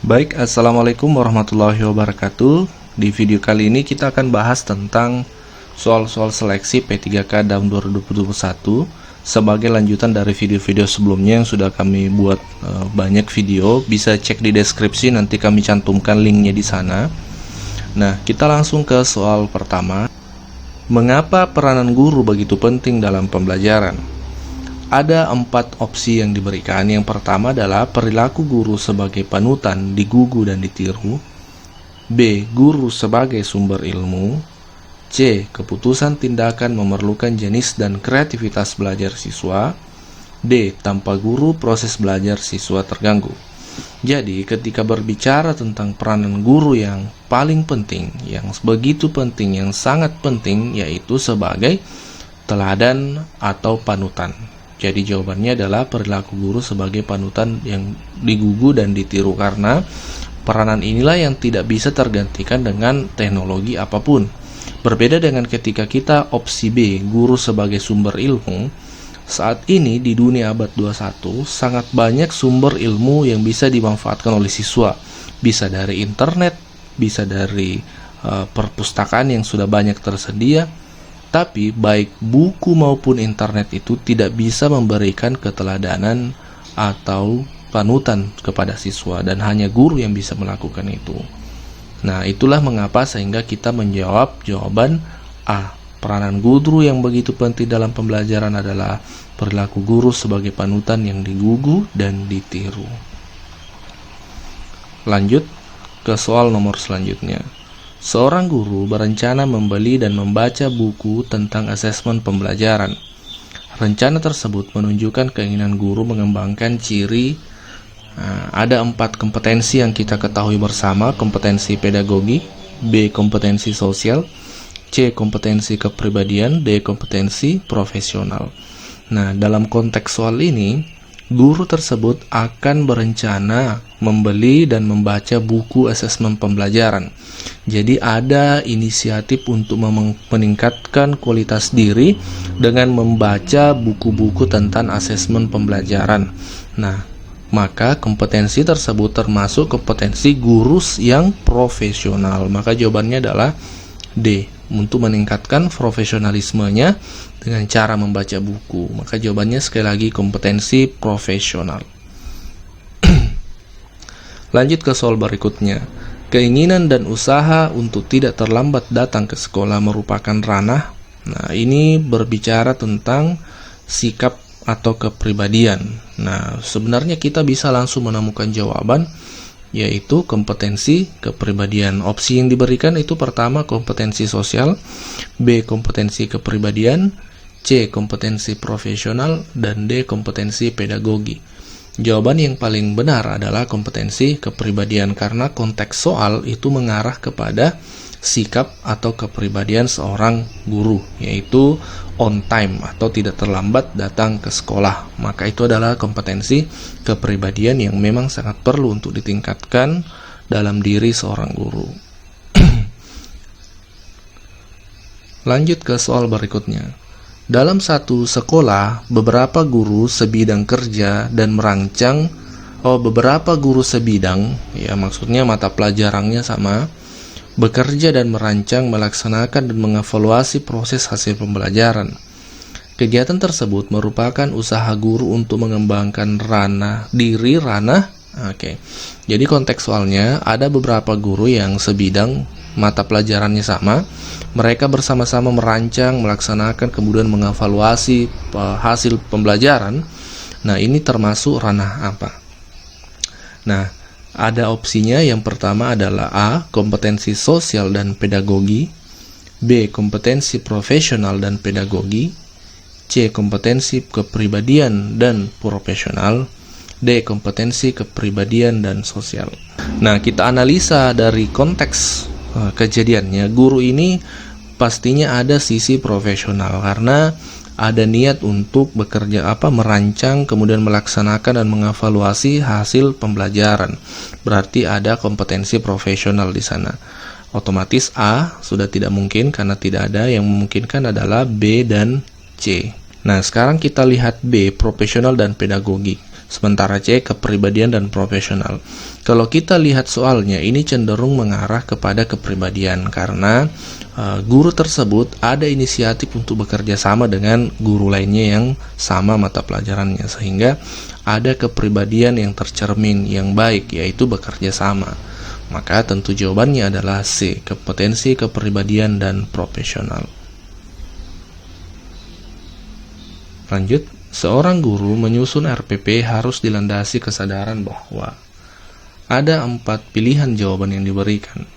Baik, Assalamualaikum warahmatullahi wabarakatuh. Di video kali ini kita akan bahas tentang soal-soal seleksi P3K tahun 2021 sebagai lanjutan dari video-video sebelumnya yang sudah kami buat banyak video. Bisa cek di deskripsi, nanti kami cantumkan linknya di sana. Nah, kita langsung ke soal pertama. Mengapa peranan guru begitu penting dalam pembelajaran? Ada 4 opsi yang diberikan. Yang pertama adalah perilaku guru sebagai panutan, digugu dan ditiru. B. Guru sebagai sumber ilmu. C. Keputusan tindakan memerlukan jenis dan kreativitas belajar siswa. D. Tanpa guru proses belajar siswa terganggu. Jadi ketika berbicara tentang peranan guru yang paling penting, yang begitu penting, yang sangat penting, yaitu sebagai teladan atau panutan. Jadi jawabannya adalah perilaku guru sebagai panutan yang digugu dan ditiru, karena peranan inilah yang tidak bisa tergantikan dengan teknologi apapun. Berbeda dengan ketika kita opsi B, guru sebagai sumber ilmu. Saat ini di dunia abad 21 sangat banyak sumber ilmu yang bisa dimanfaatkan oleh siswa. Bisa dari internet, bisa dari perpustakaan yang sudah banyak tersedia. Tapi baik buku maupun internet itu tidak bisa memberikan keteladanan atau panutan kepada siswa, dan hanya guru yang bisa melakukan itu. Nah, itulah mengapa sehingga kita menjawab jawaban A. Peranan guru yang begitu penting dalam pembelajaran adalah perilaku guru sebagai panutan yang digugu dan ditiru. Lanjut ke soal nomor selanjutnya. Seorang guru berencana membeli dan membaca buku tentang asesmen pembelajaran. Rencana tersebut menunjukkan keinginan guru mengembangkan ciri. Ada 4 kompetensi yang kita ketahui bersama: kompetensi pedagogi, B. kompetensi sosial, C. kompetensi kepribadian, D. kompetensi profesional. Nah, dalam konteks soal ini, guru tersebut akan berencana membeli dan membaca buku asesmen pembelajaran. Jadi ada inisiatif untuk meningkatkan kualitas diri dengan membaca buku-buku tentang asesmen pembelajaran. Nah, maka kompetensi tersebut termasuk kompetensi guru yang profesional. Maka jawabannya adalah D, untuk meningkatkan profesionalismenya dengan cara membaca buku. Maka jawabannya sekali lagi kompetensi profesional. Lanjut ke soal berikutnya. Keinginan dan usaha untuk tidak terlambat datang ke sekolah merupakan ranah. Nah, ini berbicara tentang sikap atau kepribadian. Nah, sebenarnya kita bisa langsung menemukan jawaban, yaitu kompetensi kepribadian. Opsi yang diberikan itu pertama kompetensi sosial, B. kompetensi kepribadian, C. kompetensi profesional, dan D. kompetensi pedagogi. Jawaban yang paling benar adalah kompetensi kepribadian, karena konteks soal itu mengarah kepada sikap atau kepribadian seorang guru, yaitu on time atau tidak terlambat datang ke sekolah. Maka itu adalah kompetensi kepribadian yang memang sangat perlu untuk ditingkatkan dalam diri seorang guru. Lanjut ke soal berikutnya. Dalam satu sekolah, beberapa guru sebidang kerja dan merancang, beberapa guru sebidang, ya maksudnya mata pelajarannya sama, bekerja dan merancang, melaksanakan dan mengevaluasi proses hasil pembelajaran. Kegiatan tersebut merupakan usaha guru untuk mengembangkan ranah. Jadi konteks soalnya ada beberapa guru yang sebidang mata pelajarannya sama. Mereka bersama-sama merancang, melaksanakan, kemudian mengevaluasi hasil pembelajaran. Nah, ini termasuk ranah apa? Nah, ada opsinya. Yang pertama adalah A. kompetensi sosial dan pedagogi, B. kompetensi profesional dan pedagogi, C. kompetensi kepribadian dan profesional, D. kompetensi kepribadian dan sosial. Nah, kita analisa dari konteks kejadiannya. Guru ini pastinya ada sisi profesional, karena ada niat untuk bekerja merancang, kemudian melaksanakan dan mengevaluasi hasil pembelajaran. Berarti ada kompetensi profesional di sana. Otomatis A sudah tidak mungkin karena tidak ada. Yang memungkinkan adalah B dan C. Nah, sekarang kita lihat B, profesional dan pedagogi. Sementara C, kepribadian dan profesional. Kalau kita lihat soalnya, ini cenderung mengarah kepada kepribadian karena guru tersebut ada inisiatif untuk bekerja sama dengan guru lainnya yang sama mata pelajarannya, sehingga ada kepribadian yang tercermin yang baik, yaitu bekerja sama. Maka tentu jawabannya adalah C, kompetensi, kepribadian, dan profesional. Lanjut, seorang guru menyusun RPP harus dilandasi kesadaran bahwa ada 4 pilihan jawaban yang diberikan.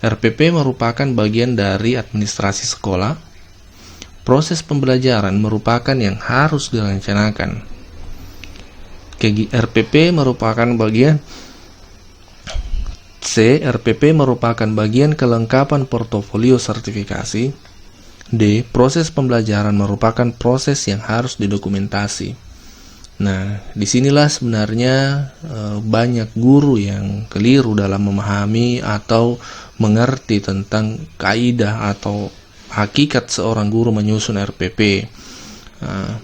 RPP merupakan bagian dari administrasi sekolah. Proses pembelajaran merupakan yang harus direncanakan. RPP merupakan bagian C. RPP merupakan bagian kelengkapan portofolio sertifikasi. D. Proses pembelajaran merupakan proses yang harus didokumentasi. Nah, disinilah sebenarnya banyak guru yang keliru dalam memahami atau mengerti tentang kaidah atau hakikat seorang guru menyusun RPP.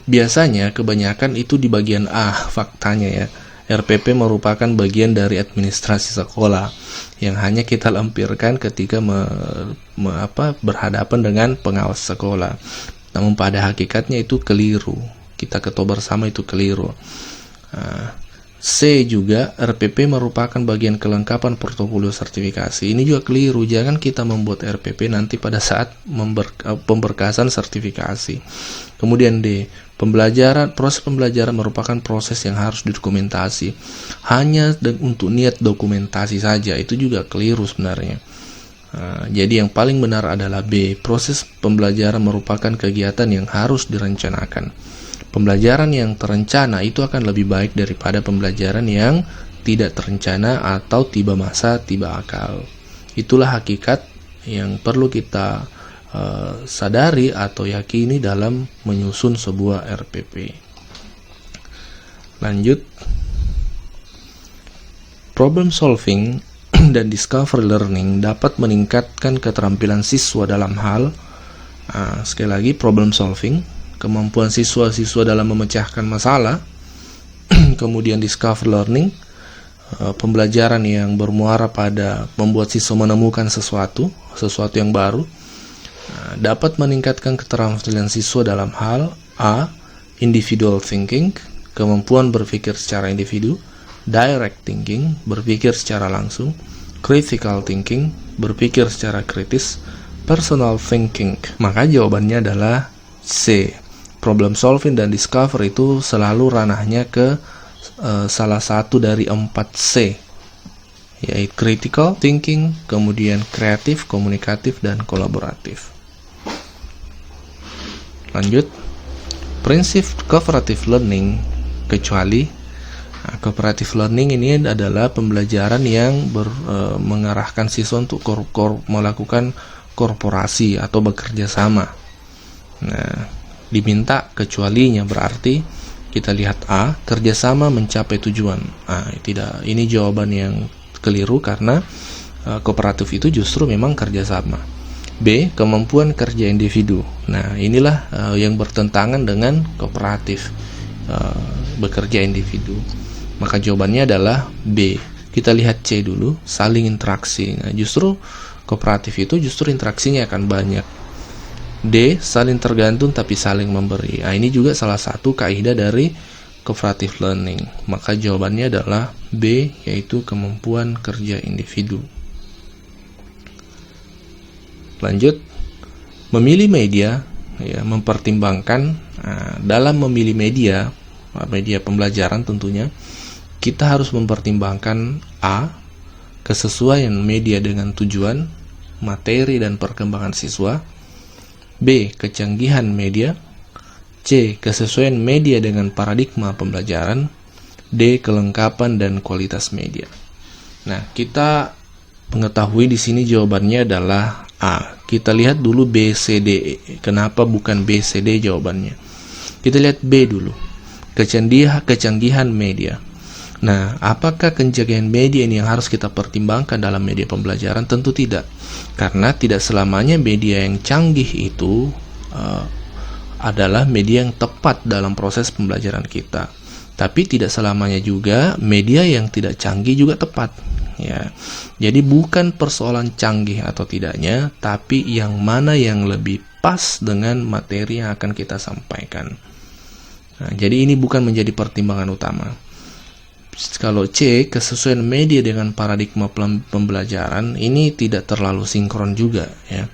Biasanya kebanyakan itu di bagian A faktanya ya. RPP merupakan bagian dari administrasi sekolah yang hanya kita lampirkan ketika berhadapan dengan pengawas sekolah. Namun pada hakikatnya itu keliru. Kita ketahui bersama itu keliru. C juga, RPP merupakan bagian kelengkapan portofolio sertifikasi. Ini juga keliru. Jangan kita membuat RPP nanti pada saat pemberkasan sertifikasi. Kemudian D, proses pembelajaran merupakan proses yang harus didokumentasi. Hanya untuk niat dokumentasi saja, itu juga keliru sebenarnya. Jadi yang paling benar adalah B, proses pembelajaran merupakan kegiatan yang harus direncanakan. Pembelajaran yang terencana itu akan lebih baik daripada pembelajaran yang tidak terencana atau tiba masa, tiba akal. Itulah hakikat yang perlu kita sadari atau yakini dalam menyusun sebuah RPP. Lanjut, problem solving dan discovery learning dapat meningkatkan keterampilan siswa dalam hal sekali lagi problem solving, kemampuan siswa-siswa dalam memecahkan masalah. Kemudian discovery learning, pembelajaran yang bermuara pada membuat siswa menemukan sesuatu yang baru. Dapat meningkatkan keterampilan siswa dalam hal A. Individual thinking, kemampuan berpikir secara individu. Direct thinking, berpikir secara langsung. Critical thinking, berpikir secara kritis. Personal thinking. Maka jawabannya adalah C. Problem solving dan discovery itu selalu ranahnya ke salah satu dari 4C, yaitu critical thinking, kemudian kreatif, komunikatif, dan kolaboratif. Lanjut, prinsip cooperative learning, kecuali cooperative learning ini adalah pembelajaran yang mengarahkan siswa untuk melakukan korporasi atau bekerja sama. Nah, diminta kecualinya berarti kita lihat A, kerjasama mencapai tujuan. Tidak, ini jawaban yang keliru karena kooperatif itu justru memang kerjasama. B, kemampuan kerja individu. Nah, inilah yang bertentangan dengan kooperatif, bekerja individu. Maka jawabannya adalah B. Kita lihat C dulu, saling interaksi. Nah, justru kooperatif itu justru interaksinya akan banyak. D, saling tergantung tapi saling memberi. Ini juga salah satu kaidah dari cooperative learning. Maka jawabannya adalah B, yaitu kemampuan kerja individu. Lanjut, memilih media, ya, mempertimbangkan dalam memilih media pembelajaran tentunya kita harus mempertimbangkan A, kesesuaian media dengan tujuan, materi dan perkembangan siswa. B, kecanggihan media. C, kesesuaian media dengan paradigma pembelajaran. D, kelengkapan dan kualitas media. Nah, kita mengetahui di sini jawabannya adalah A. Kita lihat dulu B, C, D. Kenapa bukan B, C, D jawabannya? Kita lihat B dulu. Kecanggihan media. Nah, apakah kecanggihan media ini yang harus kita pertimbangkan dalam media pembelajaran? Tentu tidak. Karena tidak selamanya media yang canggih itu adalah media yang tepat dalam proses pembelajaran kita. Tapi tidak selamanya juga media yang tidak canggih juga tepat. Ya, jadi bukan persoalan canggih atau tidaknya, tapi yang mana yang lebih pas dengan materi yang akan kita sampaikan. Nah, jadi ini bukan menjadi pertimbangan utama. Kalau C, kesesuaian media dengan paradigma pembelajaran, ini tidak terlalu sinkron juga, ya.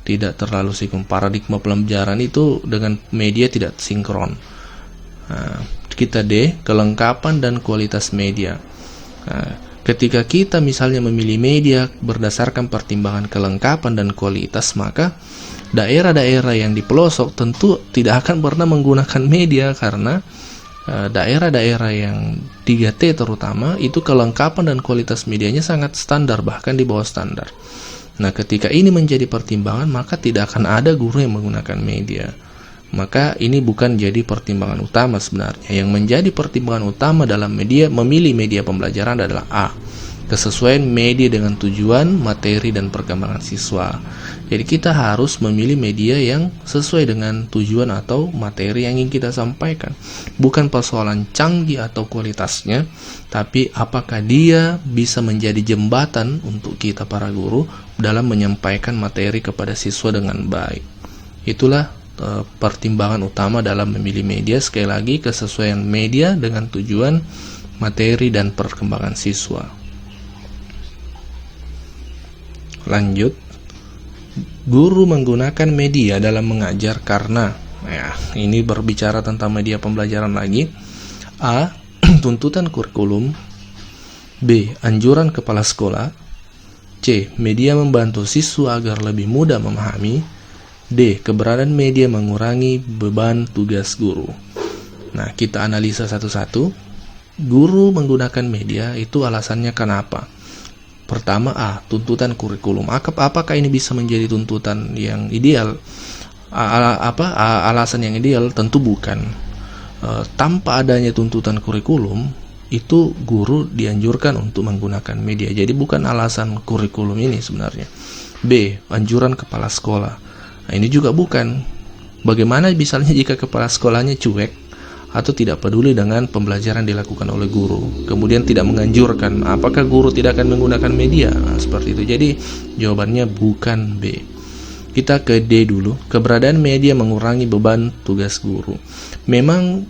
Tidak terlalu sinkron. Paradigma pembelajaran itu dengan media tidak sinkron. Nah, kita D, kelengkapan dan kualitas media. Nah, ketika kita misalnya memilih media berdasarkan pertimbangan kelengkapan dan kualitas, maka daerah-daerah yang di pelosok tentu tidak akan pernah menggunakan media, karena daerah-daerah yang 3T terutama itu kelengkapan dan kualitas medianya sangat standar, bahkan di bawah standar. Nah, ketika ini menjadi pertimbangan, maka tidak akan ada guru yang menggunakan media. Maka ini bukan jadi pertimbangan utama sebenarnya. Yang menjadi pertimbangan utama dalam memilih media pembelajaran adalah A, kesesuaian media dengan tujuan, materi, dan perkembangan siswa. Jadi kita harus memilih media yang sesuai dengan tujuan atau materi yang ingin kita sampaikan. Bukan persoalan canggih atau kualitasnya, tapi apakah dia bisa menjadi jembatan untuk kita para guru dalam menyampaikan materi kepada siswa dengan baik. Itulah pertimbangan utama dalam memilih media. Sekali lagi, kesesuaian media dengan tujuan, materi, dan perkembangan siswa. Lanjut, guru menggunakan media dalam mengajar karena, ya, ini berbicara tentang media pembelajaran lagi. A, tuntutan kurikulum. B, anjuran kepala sekolah. C, media membantu siswa agar lebih mudah memahami. D, keberadaan media mengurangi beban tugas guru. Nah, kita analisa satu-satu. Guru menggunakan media itu alasannya kenapa? Pertama, A, tuntutan kurikulum. Apakah ini bisa menjadi tuntutan yang ideal? Alasan yang ideal? Tentu bukan. Tanpa adanya tuntutan kurikulum, itu guru dianjurkan untuk menggunakan media. Jadi bukan alasan kurikulum ini sebenarnya. B, anjuran kepala sekolah. Nah, ini juga bukan. Bagaimana misalnya jika kepala sekolahnya cuek atau tidak peduli dengan pembelajaran dilakukan oleh guru, kemudian tidak menganjurkan, apakah guru tidak akan menggunakan media? Nah, seperti itu. Jadi jawabannya bukan B. Kita ke D dulu. Keberadaan media mengurangi beban tugas guru. Memang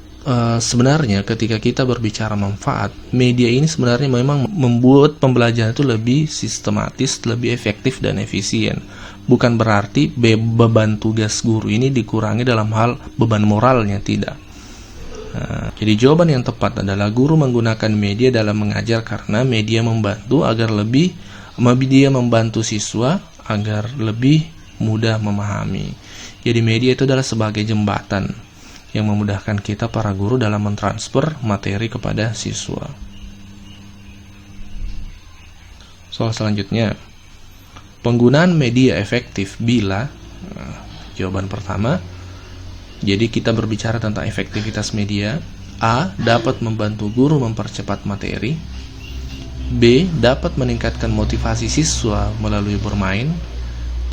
sebenarnya ketika kita berbicara manfaat, media ini sebenarnya memang membuat pembelajaran itu lebih sistematis, lebih efektif dan efisien. Bukan berarti beban tugas guru ini dikurangi dalam hal beban moralnya, tidak. Jadi jawaban yang tepat adalah guru menggunakan media dalam mengajar karena media membantu siswa agar lebih mudah memahami. Jadi media itu adalah sebagai jembatan yang memudahkan kita para guru dalam mentransfer materi kepada siswa. Soal selanjutnya, penggunaan media efektif bila, jawaban pertama, jadi kita berbicara tentang efektivitas media. A, dapat membantu guru mempercepat materi. B, dapat meningkatkan motivasi siswa melalui bermain.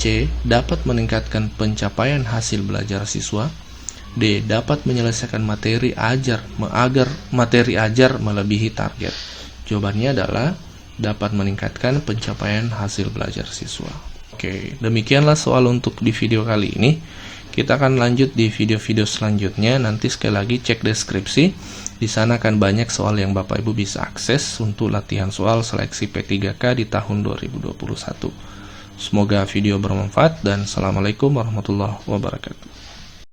C, dapat meningkatkan pencapaian hasil belajar siswa. D, dapat menyelesaikan materi ajar agar materi ajar melebihi target. Jawabannya adalah dapat meningkatkan pencapaian hasil belajar siswa. Oke, demikianlah soal untuk di video kali ini. Kita akan lanjut di video-video selanjutnya. Nanti sekali lagi cek deskripsi. Di sana akan banyak soal yang Bapak Ibu bisa akses untuk latihan soal seleksi P3K di tahun 2021. Semoga video bermanfaat dan Assalamualaikum warahmatullahi wabarakatuh.